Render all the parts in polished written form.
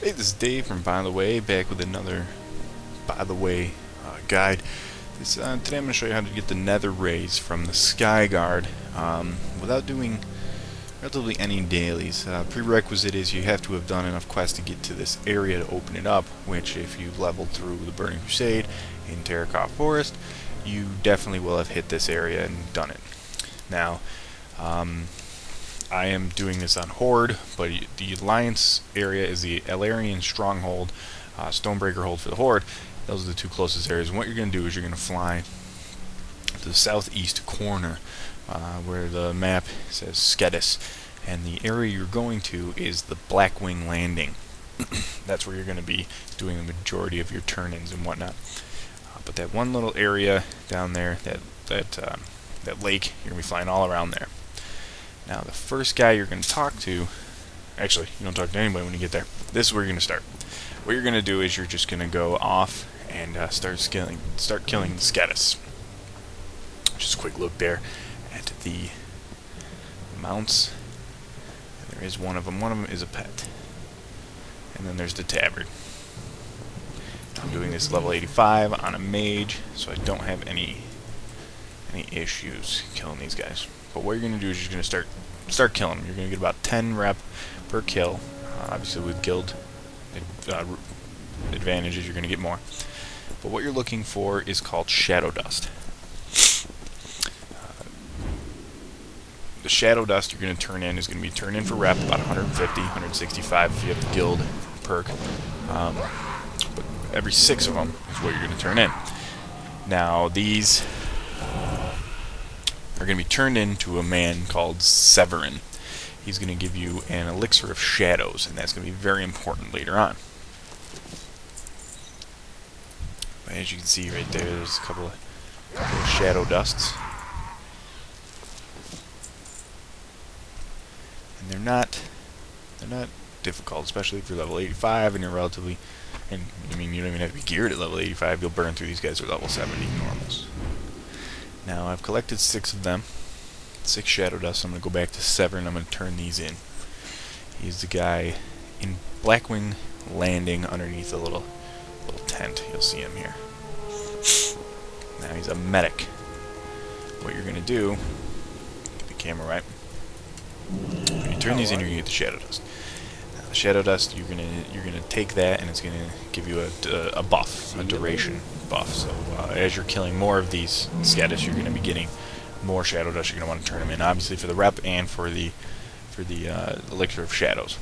Hey, this is Dave from By the Way, back with another By the Way guide. Today I'm going to show you how to get the Nether rays from the Skyguard without doing relatively any dailies. Prerequisite is you have to have done enough quests to get to this area to open it up, which if you've leveled through the Burning Crusade in Terracotta Forest, you definitely will have hit this area and done it. Now, I am doing this on Horde, but the Alliance area is the Elarian Stronghold, Stonebreaker Hold for the Horde. Those are the two closest areas. And what you're going to do is you're going to fly to the southeast corner where the map says Catice, and the area you're going to is the Blackwing Landing. That's where you're going to be doing the majority of your turn-ins and whatnot. But that one little area down there, that lake, you're going to be flying all around there. Now, the first guy you're going to talk to, actually, you don't talk to anybody when you get there. This is where you're going to start. What you're going to do is you're just going to go off and start killing the Catice. Just a quick look there at the mounts. There is one of them. One of them is a pet. And then there's the Tabard. I'm doing this level 85 on a mage, so I don't have any issues killing these guys. But what you're going to do is you're going to start killing them. You're going to get about 10 rep per kill. Obviously with guild advantages, you're going to get more. But what you're looking for is called Shadow Dust. The Shadow Dust you're going to turn in is going to be turned in for rep, about 150, 165 if you have the guild perk. But every 6 of them is what you're going to turn in. Now these are going to be turned into a man called Severin. He's going to give you an Elixir of Shadows, and that's going to be very important later on. But as you can see right there, there's a couple of Shadow Dusts. And they're not difficult, especially if you're level 85 and you're relatively, and I mean you don't even have to be geared at level 85, you'll burn through these guys at level 70 normals. Now I've collected 6 of them, 6 Shadow Dust. I'm going to go back to Severin. I'm going to turn these in. He's the guy in Blackwing Landing underneath a little tent. You'll see him here. Now he's a medic. What you're going to do, get the camera right. When you turn these in, you're going to get the Shadow Dust. Now the Shadow Dust, you're going to take that, and it's going to give you a buff, a duration buff. So as you're killing more of these Catice, you're going to be getting more Shadow Dust. You're going to want to turn them in, obviously for the rep and for the Elixir of Shadows.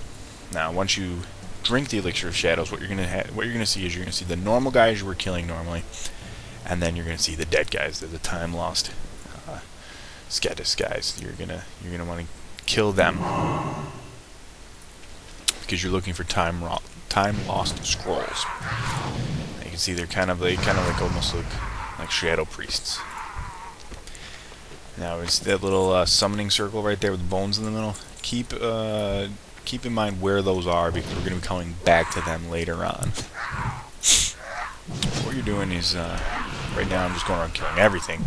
Now, once you drink the Elixir of Shadows, what you're going to see is you're going to see the normal guys you were killing normally, and then you're going to see the dead guys, the Timeloss Catice guys. You're gonna want to kill them because you're looking for time-lost scrolls. You can see they kind of almost look like shadow priests. Now it's that little summoning circle right there with the bones in the middle. Keep in mind where those are, because we're going to be coming back to them later on. What you're doing is right now I'm just going around killing everything,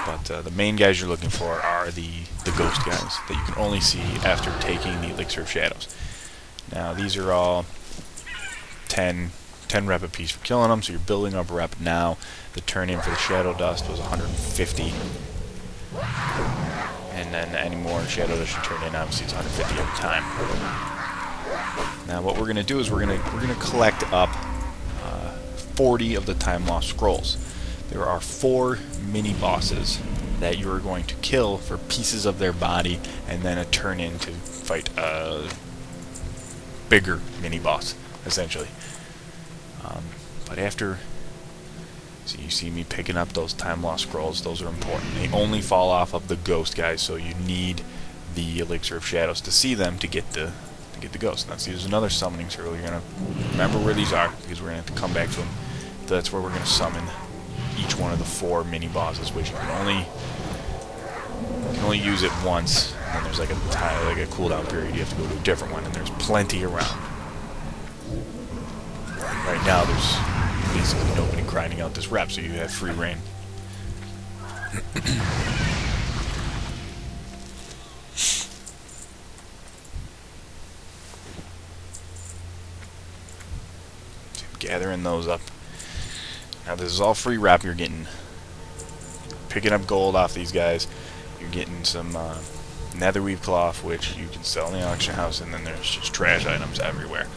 but the main guys you're looking for are the ghost guys that you can only see after taking the Elixir of Shadows. Now these are all 10 rep a piece for killing them, so you're building up rep now. The turn in for the Shadow Dust was 150, and then any more Shadow Dust you turn in, obviously it's 150 every time. Now what we're going to do is we're going to collect up 40 of the Timeloss scrolls. There are 4 mini bosses that you are going to kill for pieces of their body, and then a turn in to fight a bigger mini boss, essentially. But after, so you see me picking up those Timeloss scrolls, those are important. They only fall off of the ghost guys, so you need the Elixir of Shadows to see them to get the ghost. Now see, there's another summoning circle. You're gonna remember where these are, because we're gonna have to come back to them. That's where we're gonna summon each one of the 4 mini bosses, which you can only use it once. And then there's like a cooldown period. You have to go to a different one, and there's plenty around. Right now, there's basically nobody grinding out this rep, so you have free reign. gathering those up. Now this is all free rep. You're picking up gold off these guys. You're getting some nether weave cloth, which you can sell in the auction house, and then there's just trash items everywhere.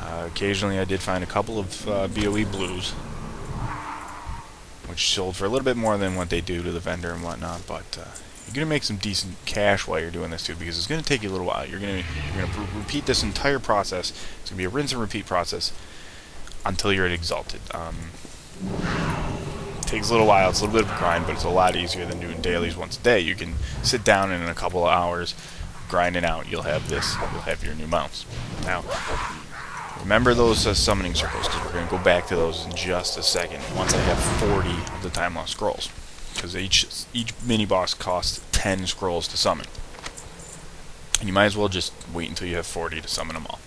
Occasionally I did find a couple of BOE blues, which sold for a little bit more than what they do to the vendor and whatnot, but you're going to make some decent cash while you're doing this too, because it's going to take you a little while. You're going to repeat this entire process. It's going to be a rinse and repeat process until you're at Exalted. It takes a little while. It's a little bit of a grind, but it's a lot easier than doing dailies once a day. You can sit down and in a couple of hours, grind it out. You'll have this. You'll have your new mounts. Now, remember those summoning circles, because we're going to go back to those in just a second once I have 40 of the Timeloss scrolls, because each mini-boss costs 10 scrolls to summon. And you might as well just wait until you have 40 to summon them all.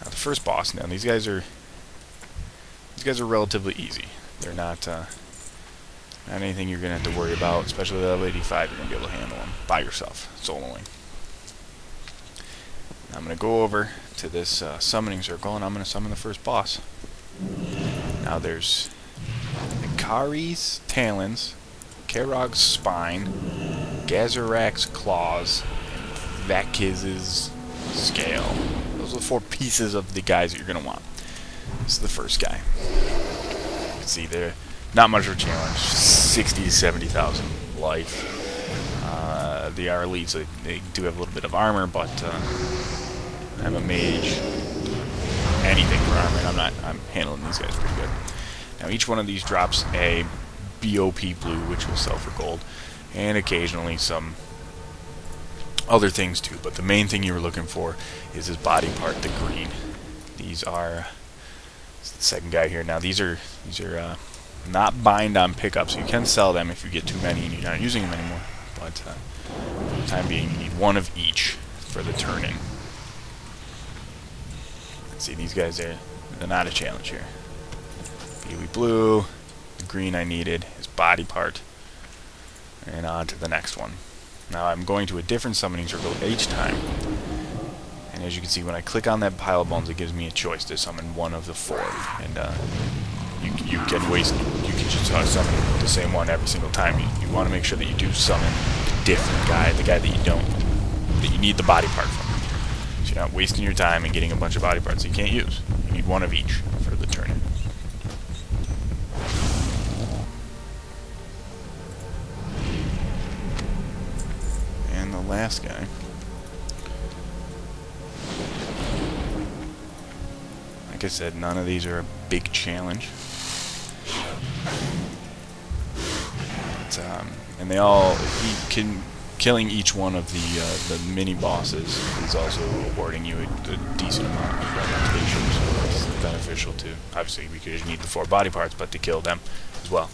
Now the first boss, now these guys are relatively easy. They're not anything you're going to have to worry about, especially at level 85. You're going to be able to handle them by yourself, soloing. I'm going to go over to this summoning circle, and I'm going to summon the first boss. Now there's Ikari's talons, Karog's spine, Gazarak's claws, and Vakiz's scale. Those are the 4 pieces of the guys that you're going to want. This is the first guy. You can see they're not much of a challenge. 60 to 70,000 life. They are elites, so they do have a little bit of armor, but I'm a mage. Anything for armor, and I'm handling these guys pretty good. Now each one of these drops a BOP blue, which will sell for gold, and occasionally some other things too. But the main thing you were looking for is his body part, the green. These are the second guy here. Now these are not bind on pickups. So you can sell them if you get too many and you're not using them anymore. But for the time being, you need one of each for the turn-in. Let's see, these guys they're not a challenge here. BOE blue, the green I needed, his body part, and on to the next one. Now I'm going to a different summoning circle each time, and as you can see, when I click on that pile of bones, it gives me a choice to summon one of the 4, and you can just summon the same one every single time. You want to make sure that you do summon a different guy, the guy that you need the body part from. So you're not wasting your time and getting a bunch of body parts that you can't use. You need one of each for the turn-in. And the last guy. Like I said, none of these are a big challenge. And they all, killing each one of the mini bosses is also awarding you a decent amount of reputation, so it's beneficial too. Obviously, because you need the 4 body parts, but to kill them as well.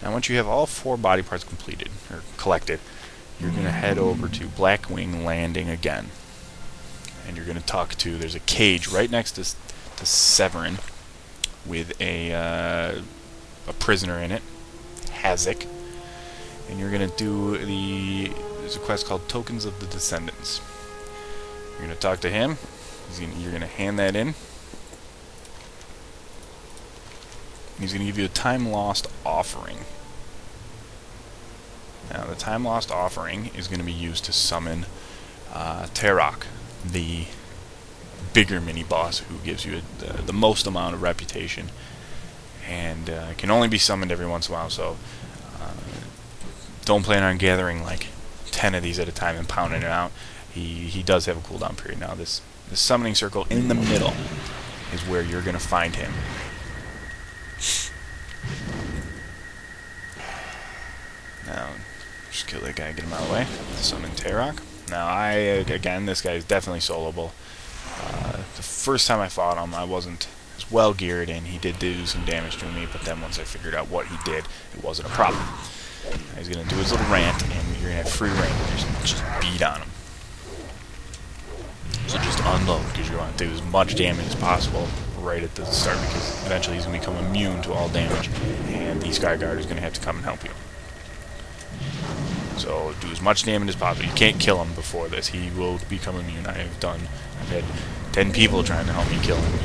Now, once you have all 4 body parts completed or collected, you're going to head over to Blackwing Landing again, and you're going to talk to. There's a cage right next to Severin with a prisoner in it, Hazak. And you're going to do there's a quest called Tokens of the Descendants. You're going to talk to him. You're going to hand that in. He's going to give you a Timeloss offering. Now, the Timeloss offering is going to be used to summon Tarok, the bigger mini-boss who gives you the most amount of reputation. And can only be summoned every once in a while, so don't plan on gathering like 10 of these at a time and pounding it out. He does have a cooldown period. Now this summoning circle in the middle is where you're going to find him. Now, just kill that guy, get him out of the way. Summon Tarok. Now again, this guy is definitely soloable. The first time I fought him, I wasn't as well geared, and he did do some damage to me, but then once I figured out what he did, it wasn't a problem. He's going to do his little rant, and you're going to have free reign. Just beat on him. So just unload, because you want to do as much damage as possible right at the start, because eventually he's going to become immune to all damage, and the Skyguard is going to have to come and help you. So do as much damage as possible. You can't kill him before this. He will become immune. I've had 10 people trying to help me kill him.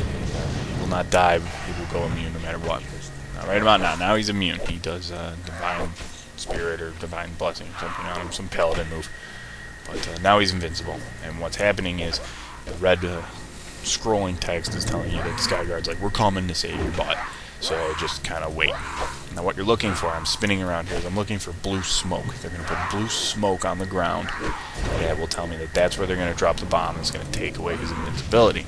He will not die. He will go immune no matter what. Right about now he's immune. He does Divine Spirit or Divine Blessing or something on him, some paladin move. But now he's invincible. And what's happening is the red scrolling text is telling you that the Skyguard's like, we're coming to save your butt. So just kind of wait. Now what you're looking for, I'm spinning around here, is I'm looking for blue smoke. They're going to put blue smoke on the ground. And that will tell me that that's where they're going to drop the bomb. It's going to take away his invincibility.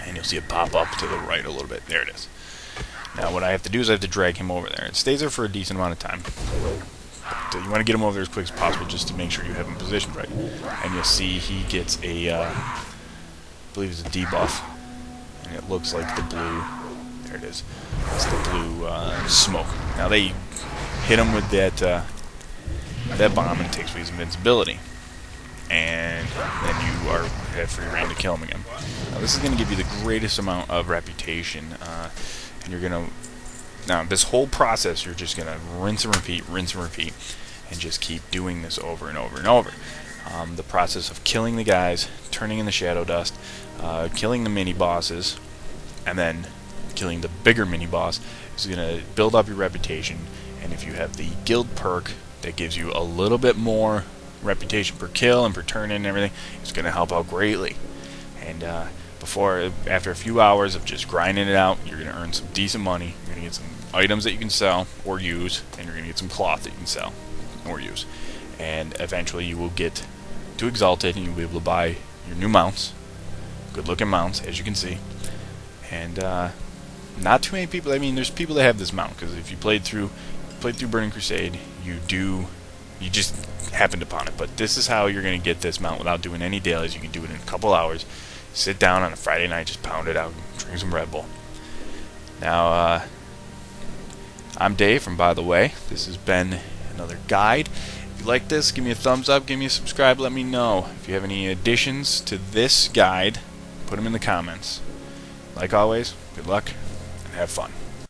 And you'll see it pop up to the right a little bit. There it is. Now what I have to do is I have to drag him over there. It stays there for a decent amount of time. But you want to get him over there as quick as possible just to make sure you have him positioned right. And you'll see he gets a, I believe it's a debuff. And it looks like the blue, there it is. It's the blue smoke. Now they hit him with that bomb and it takes away his invincibility. And then you have free reign to kill him again. Now this is going to give you the greatest amount of reputation. And you're going to, now this whole process you're just going to rinse and repeat, and just keep doing this over and over and over. The process of killing the guys, turning in the shadow dust, killing the mini bosses, and then killing the bigger mini boss is going to build up your reputation. And if you have the guild perk that gives you a little bit more reputation per kill and per turn in and everything, it's going to help out greatly. And after a few hours of just grinding it out, you're going to earn some decent money. You're going to get some items that you can sell or use, and you're going to get some cloth that you can sell or use. And eventually you will get to Exalted, and you'll be able to buy your new mounts. Good looking mounts, as you can see. And not too many people, I mean, there's people that have this mount, because if you played through Burning Crusade, you just happened upon it. But this is how you're going to get this mount without doing any dailies. You can do it in a couple hours. Sit down on a Friday night, just pound it out, and drink some Red Bull. Now, I'm Dave from By the Way. This has been another guide. If you like this, give me a thumbs up, give me a subscribe, let me know. If you have any additions to this guide, put them in the comments. Like always, good luck and have fun.